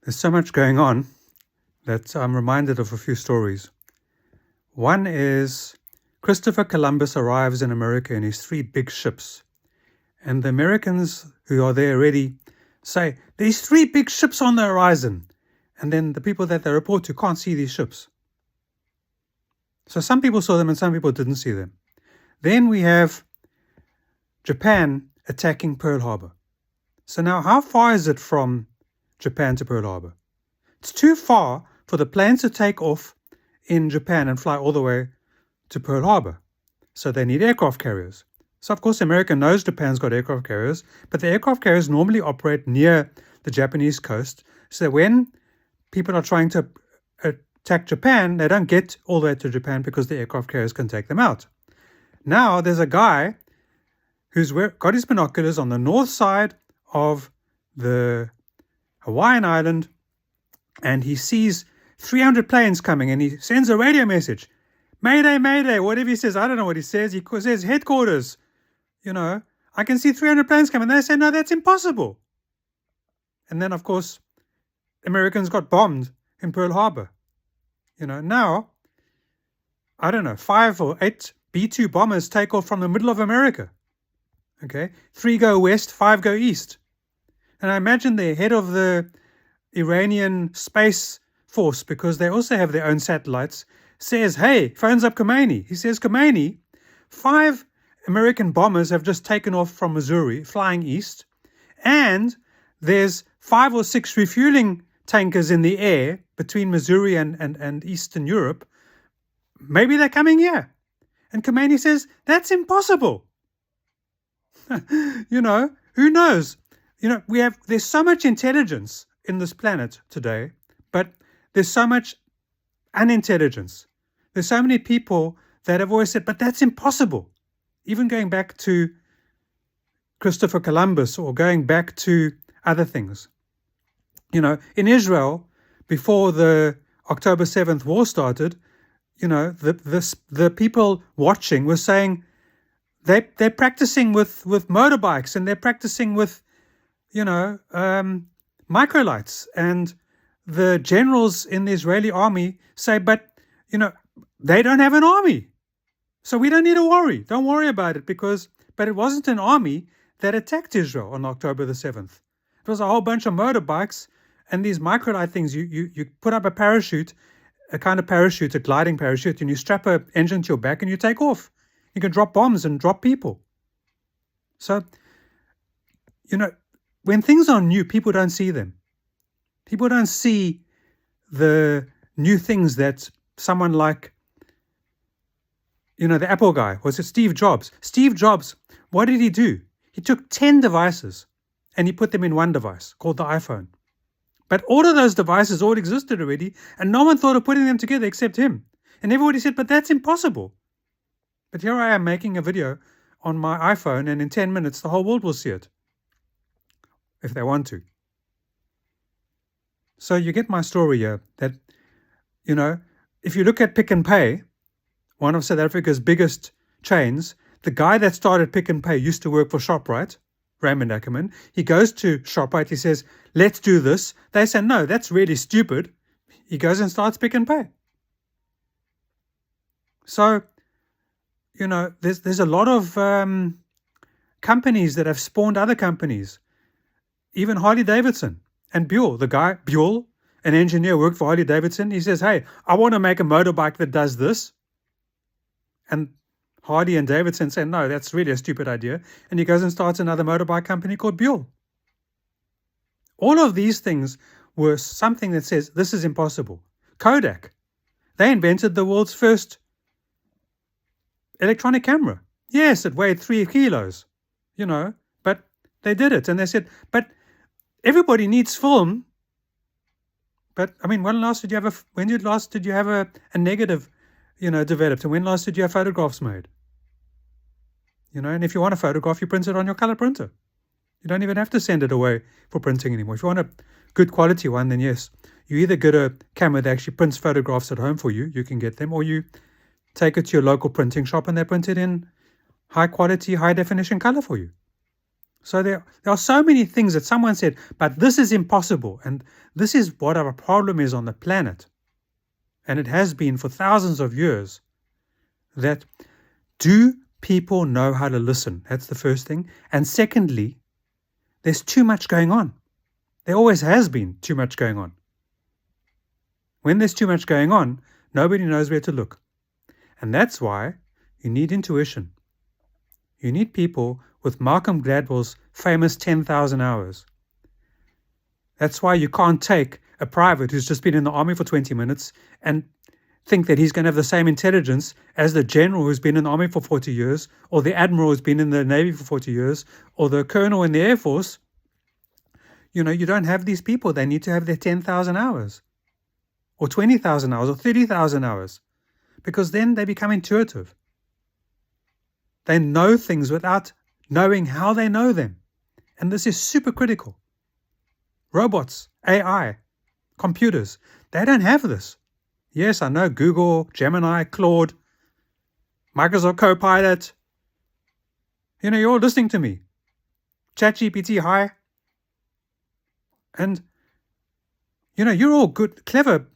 There's so much going on that I'm reminded of a few stories. One is Christopher Columbus arrives in America in his 3 big ships. And the Americans who are there already say, there's 3 big ships on the horizon. And then the people that they report to can't see these ships. So some people saw them and some people didn't see them. Then we have Japan attacking Pearl Harbour. So now how far is it from Japan to Pearl Harbour? It's too far for the planes to take off in Japan and fly all the way to Pearl Harbour. So they need aircraft carriers. So of course America knows Japan's got aircraft carriers, but the aircraft carriers normally operate near the Japanese coast, so that when people are trying to attack Japan, they don't get all the way to Japan because the aircraft carriers can take them out. Now there's a guy who's got his binoculars on the north side of the Hawaiian island, and he sees 300 planes coming, and he sends a radio message. Mayday, mayday, whatever he says. I don't know what he says. He says headquarters. I can see 300 planes coming. They say, no, that's impossible. And then, of course, Americans got bombed in Pearl Harbor. Now, I don't know, 5 or 8 B-2 bombers take off from the middle of America. Okay, 3 go west, 5 go east. And I imagine the head of the Iranian Space Force, because they also have their own satellites, says, hey, phones up Khomeini. He says, Khomeini, 5 American bombers have just taken off from Missouri, flying east, and there's 5 or 6 refueling tankers in the air between Missouri and Eastern Europe. Maybe they're coming here. And Khomeini says, that's impossible. Who knows? There's so much intelligence in this planet today, but there's so much unintelligence. There's so many people that have always said, but that's impossible. Even going back to Christopher Columbus or going back to other things. In Israel, before the October 7th war started, the people watching were saying they're practicing with motorbikes, and they're practicing with, microlights. And the generals in the Israeli army say, but, they don't have an army. So we don't need to worry. Don't worry about it but it wasn't an army that attacked Israel on October the 7th. It was a whole bunch of motorbikes and these microlight things. You put up a parachute, a kind of parachute, a gliding parachute, and you strap an engine to your back and you take off. You can drop bombs and drop people. So, when things are new, people don't see them. People don't see the new things that someone like, the Apple guy, was it Steve Jobs? Steve Jobs, what did he do? He took 10 devices and he put them in one device called the iPhone. But all of those devices all existed already, and no one thought of putting them together except him. And everybody said, but that's impossible. But here I am making a video on my iPhone, and in 10 minutes the whole world will see it, if they want to. So you get my story here, that, if you look at Pick and Pay, one of South Africa's biggest chains, the guy that started Pick and Pay used to work for ShopRite, Raymond Ackerman. He goes to ShopRite, he says, let's do this. They say, no, that's really stupid. He goes and starts Pick and Pay. So, there's a lot of companies that have spawned other companies. Even Harley-Davidson and Buell. The guy, Buell, an engineer, worked for Harley-Davidson. He says, hey, I want to make a motorbike that does this. And Harley and Davidson say, no, that's really a stupid idea. And he goes and starts another motorbike company called Buell. All of these things were something that says, this is impossible. Kodak, they invented the world's first electronic camera. Yes, it weighed 3 kilos, but they did it. And they said, but everybody needs film. But, when last did you have a negative, developed? And when last did you have photographs made? And if you want a photograph, you print it on your color printer. You don't even have to send it away for printing anymore. If you want a good quality one, then yes, you either get a camera that actually prints photographs at home for you, you can get them, or you take it to your local printing shop and they print it in high quality, high definition color for you. So there are so many things that someone said, but this is impossible. And this is what our problem is on the planet. And it has been for thousands of years. That do people know how to listen? That's the first thing. And secondly, there's too much going on. There always has been too much going on. When there's too much going on, nobody knows where to look. And that's why you need intuition. You need people with Malcolm Gladwell's famous 10,000 hours. That's why you can't take a private who's just been in the army for 20 minutes and think that he's going to have the same intelligence as the general who's been in the army for 40 years, or the admiral who's been in the navy for 40 years, or the colonel in the Air Force. You don't have these people. They need to have their 10,000 hours, or 20,000 hours, or 30,000 hours, because then they become intuitive. They know things without knowing how they know them. And this is super critical. Robots, AI, computers, they don't have this. Yes, I know Google, Gemini, Claude, Microsoft Copilot. You're all listening to me. ChatGPT, hi. And, you're all good, clever.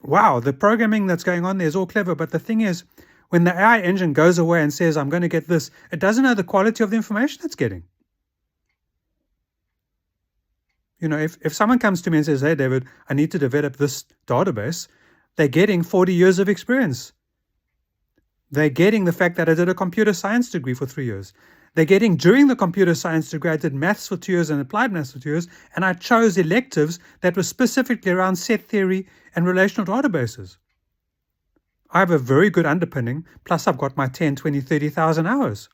Wow, the programming that's going on there is all clever. But the thing is, when the AI engine goes away and says, I'm going to get this, it doesn't know the quality of the information it's getting. If someone comes to me and says, hey, David, I need to develop this database, they're getting 40 years of experience. They're getting the fact that I did a computer science degree for 3 years. They're getting, during the computer science degree, I did maths for 2 years and applied maths for 2 years, and I chose electives that were specifically around set theory and relational databases. I have a very good underpinning, plus I've got my 10, 20, 30,000 hours.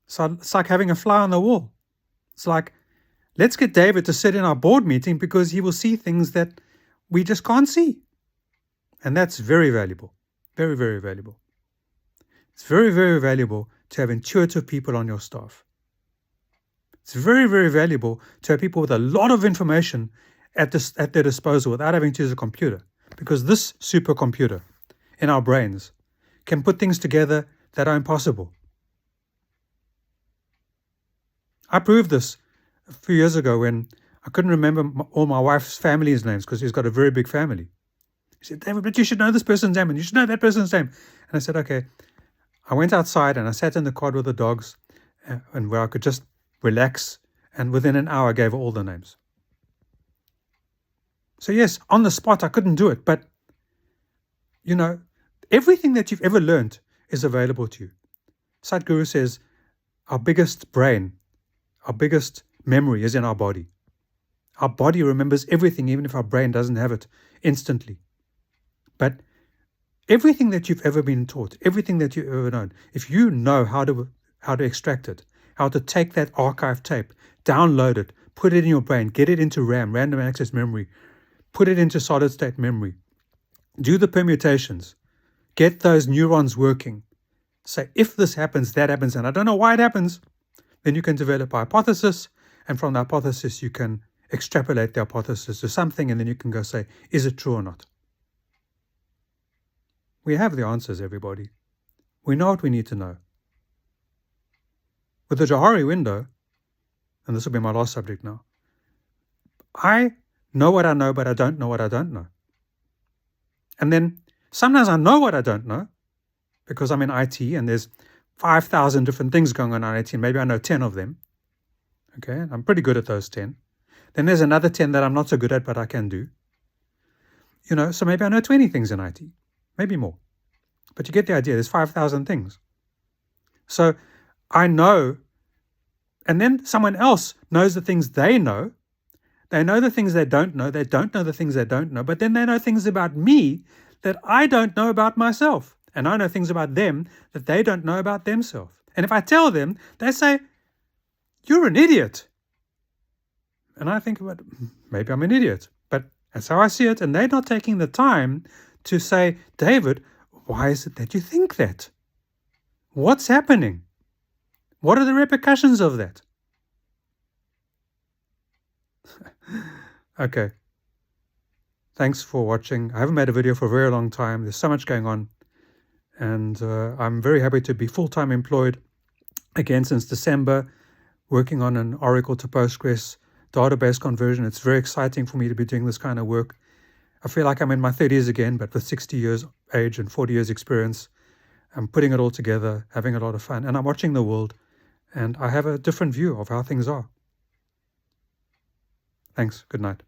So it's like having a fly on the wall. It's like, let's get David to sit in our board meeting because he will see things that we just can't see. And that's very valuable. Very, very valuable. It's very, very valuable to have intuitive people on your staff. It's very, very valuable to have people with a lot of information at their disposal without having to use a computer. Because this supercomputer in our brains can put things together that are impossible. I proved this a few years ago when I couldn't remember all my wife's family's names because she's got a very big family. She said, David, but you should know this person's name and you should know that person's name. And I said, okay. I went outside and I sat in the quad with the dogs and where I could just relax. And within an hour, I gave her all the names. So yes, on the spot, I couldn't do it. But, everything that you've ever learned is available to you. Sadhguru says, our biggest brain, our biggest memory is in our body. Our body remembers everything, even if our brain doesn't have it instantly. But everything that you've ever been taught, everything that you've ever known, if you know how to extract it, how to take that archive tape, download it, put it in your brain, get it into RAM, random access memory, put it into solid state memory, do the permutations, get those neurons working. Say, if this happens, that happens, and I don't know why it happens, then you can develop a hypothesis, and from the hypothesis, you can extrapolate the hypothesis to something, and then you can go say, is it true or not? We have the answers, everybody. We know what we need to know. With the Johari window, and this will be my last subject now, I know what I know, but I don't know what I don't know. And then sometimes I know what I don't know because I'm in IT and there's 5,000 different things going on in IT, and maybe I know 10 of them. Okay, I'm pretty good at those 10. Then there's another 10 that I'm not so good at, but I can do. So maybe I know 20 things in IT, maybe more. But you get the idea, there's 5,000 things. So I know, and then someone else knows the things they know. They know the things they don't know the things they don't know, but then they know things about me that I don't know about myself. And I know things about them that they don't know about themselves. And if I tell them, they say, you're an idiot. And I think, well, maybe I'm an idiot, but that's how I see it. And they're not taking the time to say, David, why is it that you think that? What's happening? What are the repercussions of that? Okay. Thanks for watching. I haven't made a video for a very long time. There's so much going on. And I'm very happy to be full-time employed again since December, working on an Oracle to Postgres database conversion. It's very exciting for me to be doing this kind of work. I feel like I'm in my 30s again, but with 60 years age and 40 years experience. I'm putting it all together, having a lot of fun, and I'm watching the world, and I have a different view of how things are. Thanks. Good night.